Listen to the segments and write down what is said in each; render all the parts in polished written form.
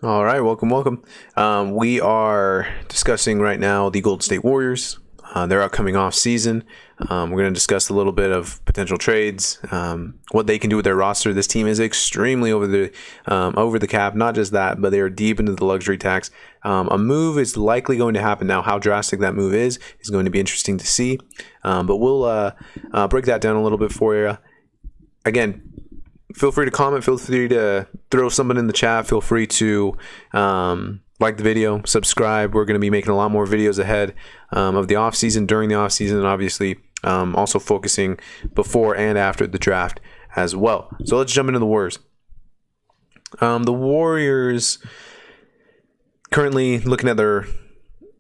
All right, welcome. We are discussing right now the Golden State Warriors, their upcoming off season. We're going to discuss a little bit of potential trades, what they can do with their roster. This team is extremely over the cap. Not just that, but they are deep into the luxury tax. A move is likely going to happen now. How drastic that move is going to be interesting to see. But we'll break that down a little bit for you. Again, feel free to comment. Feel free to throw something in the chat. Feel free to like the video, subscribe. We're going to be making a lot more videos ahead of the offseason, during the offseason, and obviously also focusing before and after the draft as well. So let's jump into the Warriors. The Warriors currently looking at their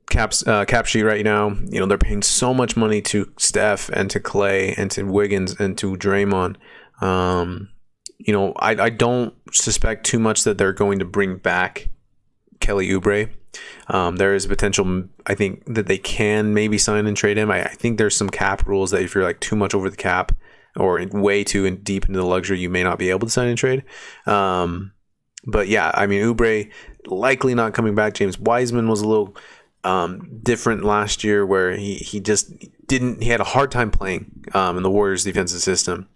cap sheet right now. You know, they're paying so much money to Steph and to Clay and to Wiggins and to Draymond. You know, I don't suspect too much that they're going to bring back Kelly Oubre. There is potential, I think, that they can maybe sign and trade him. I think there's some cap rules that if you're like too much over the cap or way too deep into the luxury, you may not be able to sign and trade. But yeah, I mean, Oubre likely not coming back. James Wiseman was a little different last year where he just didn't, he had a hard time playing in the Warriors defensive system.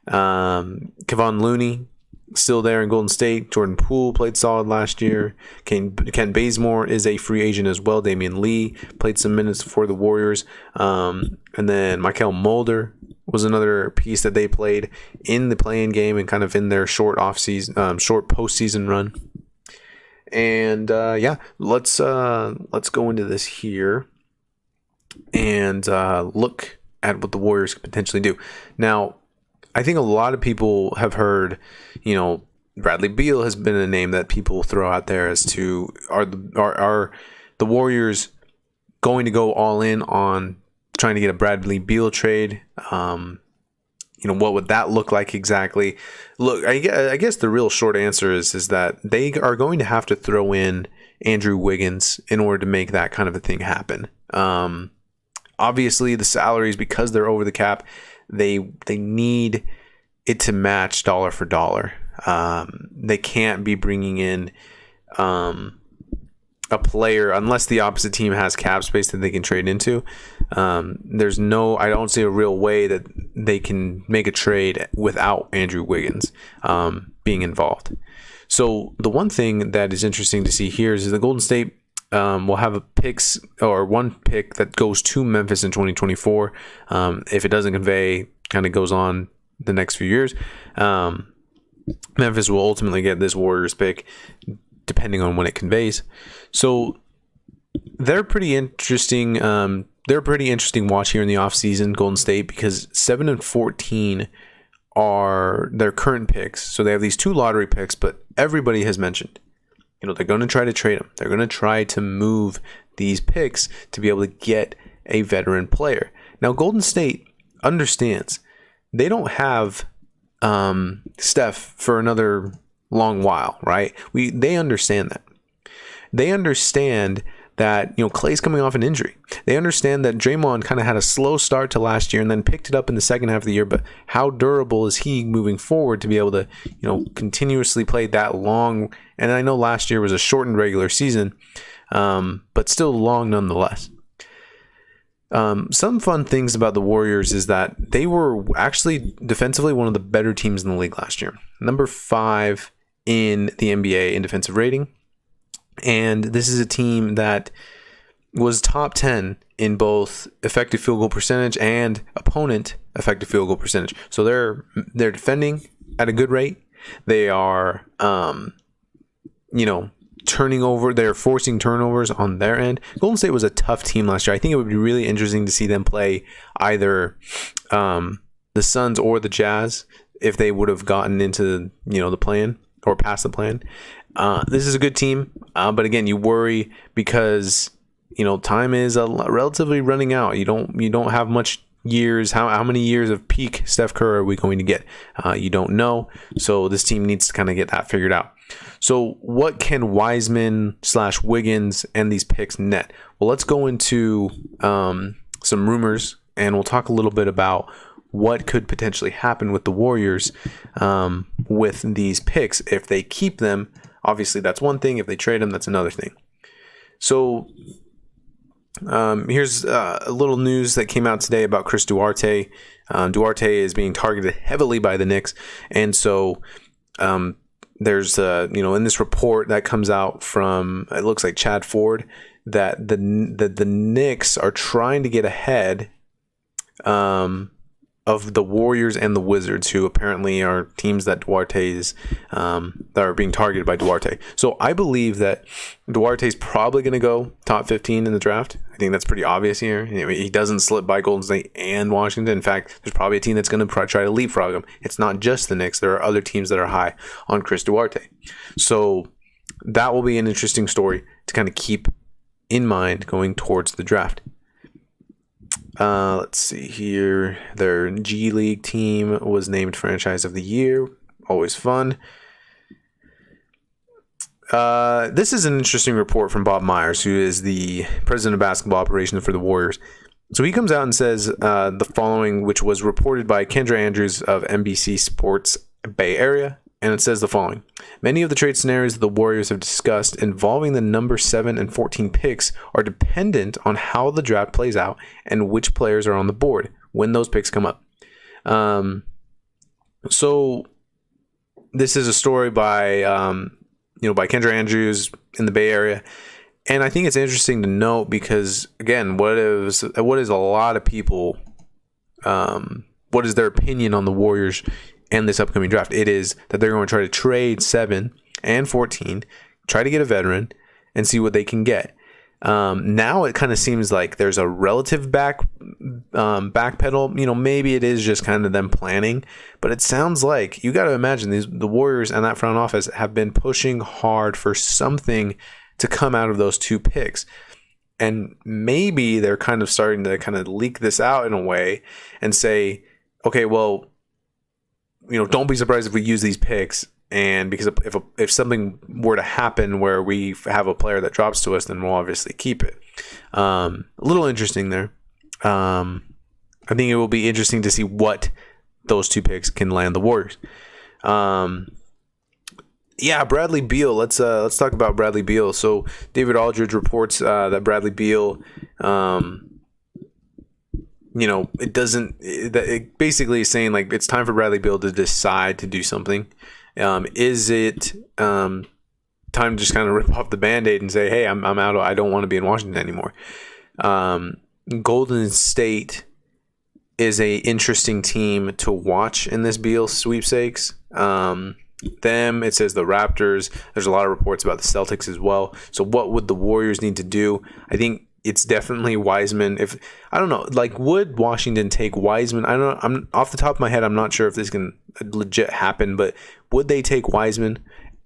Kevon Looney still there in Golden State. Jordan Poole played solid last year. Ken Bazemore is a free agent as well. Damian Lee played some minutes for the Warriors. And then Mykel Mulder was another piece that they played in the play-in game and kind of in their short postseason run. And yeah, let's go into this here and look at what the Warriors could potentially do. Now, I think a lot of people have heard, you know, Bradley Beal has been a name that people throw out there as to are the Warriors going to go all in on trying to get a Bradley Beal trade? You know, what would that look like exactly? Look, I guess the real short answer is that they are going to have to throw in Andrew Wiggins in order to make that kind of a thing happen. Obviously, the salaries, because they're over the cap, they need it to match dollar for dollar. They can't be bringing in a player unless the opposite team has cap space that they can trade into. I don't see a real way that they can make a trade without Andrew Wiggins being involved. So the one thing that is interesting to see here is the Golden State will have one pick that goes to Memphis in 2024. If it doesn't convey, kind of goes on the next few years, Memphis will ultimately get this Warriors pick depending on when it conveys. So they're pretty interesting. They're a pretty interesting watch here in the offseason, Golden State, because 7 and 14 are their current picks. So they have these 2 lottery picks, but everybody has mentioned, you know, they're going to try to trade them. They're going to try to move these picks to be able to get a veteran player. Now, Golden State understands they don't have Steph for another long while, right? They understand that. They understand that, you know, Clay's coming off an injury. They understand that Draymond kind of had a slow start to last year and then picked it up in the second half of the year, but how durable is he moving forward to be able to, you know, continuously play that long? And I know last year was a shortened regular season, but still long nonetheless. Some fun things about the Warriors is that they were actually defensively one of the better teams in the league last year. Number 5 in the NBA in defensive rating. And this is a team that was top 10 in both effective field goal percentage and opponent effective field goal percentage. So they're defending at a good rate. They are, you know, turning over. They're forcing turnovers on their end. Golden State was a tough team last year. I think it would be really interesting to see them play either the Suns or the Jazz if they would have gotten into, you know, the plan or past the plan. This is a good team, but again, you worry because, you know, time is relatively running out. You don't have much years. How many years of peak Steph Curry are we going to get? You don't know. So this team needs to kind of get that figured out. So what can Wiseman / Wiggins and these picks net? Well, let's go into some rumors and we'll talk a little bit about what could potentially happen with the Warriors with these picks if they keep them. obviously that's one thing. If they trade him, that's another thing. So here's a little news that came out today about Chris Duarte. Duarte is being targeted heavily by the Knicks, and so there's in this report that comes out from, it looks like Chad Ford, that the Knicks are trying to get ahead of the Warriors and the Wizards, who apparently are teams that Duarte's that are being targeted by Duarte. So I believe that Duarte's probably going to go top 15 in the draft. I think that's pretty obvious here. He doesn't slip by Golden State and Washington. In fact, there's probably a team that's going to try to leapfrog him. It's not just the Knicks. There are other teams that are high on Chris Duarte. So that will be an interesting story to kind of keep in mind going towards the draft. Let's see here. Their G League team was named Franchise of the Year. Always fun. This is an interesting report from Bob Myers, who is the president of basketball operations for the Warriors. So he comes out and says the following, which was reported by Kendra Andrews of NBC Sports Bay Area. And it says the following: many of the trade scenarios that the Warriors have discussed involving the number 7 and 14 picks are dependent on how the draft plays out and which players are on the board when those picks come up. So this is a story by by Kendra Andrews in the Bay Area. And I think it's interesting to note because, again, what is a lot of people, what is their opinion on the Warriors and this upcoming draft? It is that they're going to try to trade 7 and 14, try to get a veteran, and see what they can get. Now it kind of seems like there's a relative backpedal. Maybe it is just kind of them planning, but it sounds like you got to imagine the Warriors and that front office have been pushing hard for something to come out of those 2 picks. And maybe they're kind of starting to kind of leak this out in a way and say, okay, well, don't be surprised if we use these picks, and because if something were to happen where we have a player that drops to us, then we'll obviously keep it. A little interesting there. I think it will be interesting to see what those 2 picks can land the Warriors. Bradley Beal. Let's talk about Bradley Beal. So David Aldridge reports that Bradley Beal, it basically is saying like it's time for Bradley Beal to decide to do something. Is it time to just kind of rip off the Band-Aid and say, hey, I'm out. I don't want to be in Washington anymore. Golden State is a interesting team to watch in this Beal sweepstakes. It says the Raptors. There's a lot of reports about the Celtics as well. So what would the Warriors need to do? I think it's definitely Wiseman. Would Washington take Wiseman? I don't know. I'm off the top of my head, I'm not sure if this can legit happen, but would they take Wiseman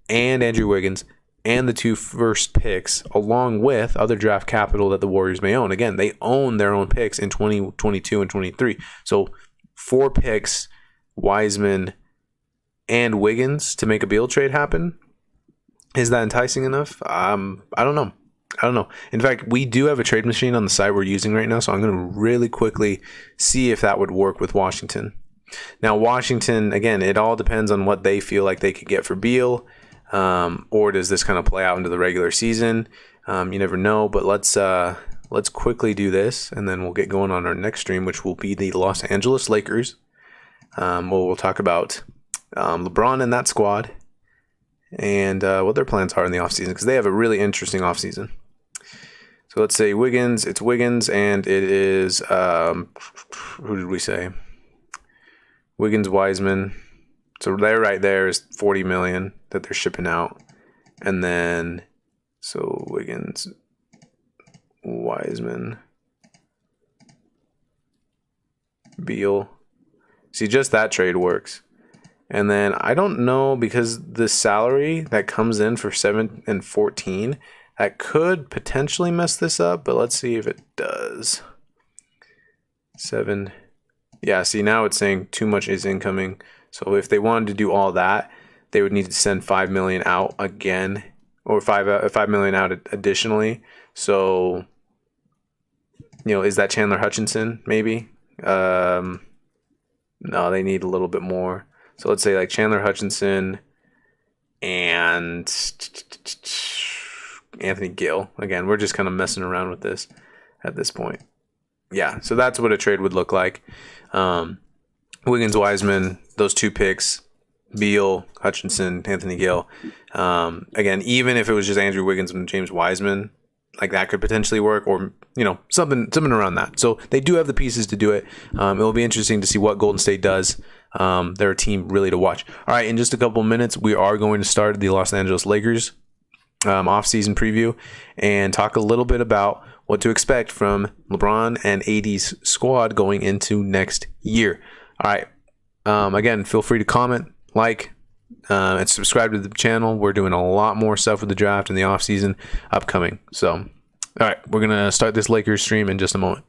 and Andrew Wiggins and the 2 first picks along with other draft capital that the Warriors may own? Again, they own their own picks in 2022 and 23. So 4 picks, Wiseman and Wiggins to make a Beal trade happen. Is that enticing enough? I don't know. In fact, we do have a trade machine on the site we're using right now, so I'm going to really quickly see if that would work with Washington. Now, Washington, again, it all depends on what they feel like they could get for Beal, or does this kind of play out into the regular season? You never know, but let's quickly do this, and then we'll get going on our next stream, which will be the Los Angeles Lakers. We'll talk about LeBron and that squad and what their plans are in the offseason, because they have a really interesting offseason. So let's say Wiggins. It's Wiggins, and it is who did we say? Wiggins, Wiseman. So there, right there is $40 million that they're shipping out, and then so Wiggins, Wiseman, Beal. See, just that trade works. And then I don't know, because the salary that comes in for 7 and 14, that could potentially mess this up, but let's see if it does. 7. Yeah, see, now it's saying too much is incoming. So if they wanted to do all that, they would need to send $5 million out again, or $5 million out additionally. So, is that Chandler Hutchinson maybe? No, they need a little bit more. So let's say like Chandler Hutchinson and Anthony Gill. Again, we're just kind of messing around with this at this point. Yeah, so that's what a trade would look like. Wiggins, Wiseman, those 2 picks, Beal, Hutchinson, Anthony Gill. Again, even if it was just Andrew Wiggins and James Wiseman, like that could potentially work, or something around that. So they do have the pieces to do it. It will be interesting to see what Golden State does. They're a team really to watch. All right, in just a couple of minutes, we are going to start the Los Angeles Lakers off-season preview and talk a little bit about what to expect from LeBron and AD's squad going into next year. All right. Again, feel free to comment, like, and subscribe to the channel. We're doing a lot more stuff with the draft and the offseason upcoming. So, all right, we're going to start this Lakers stream in just a moment.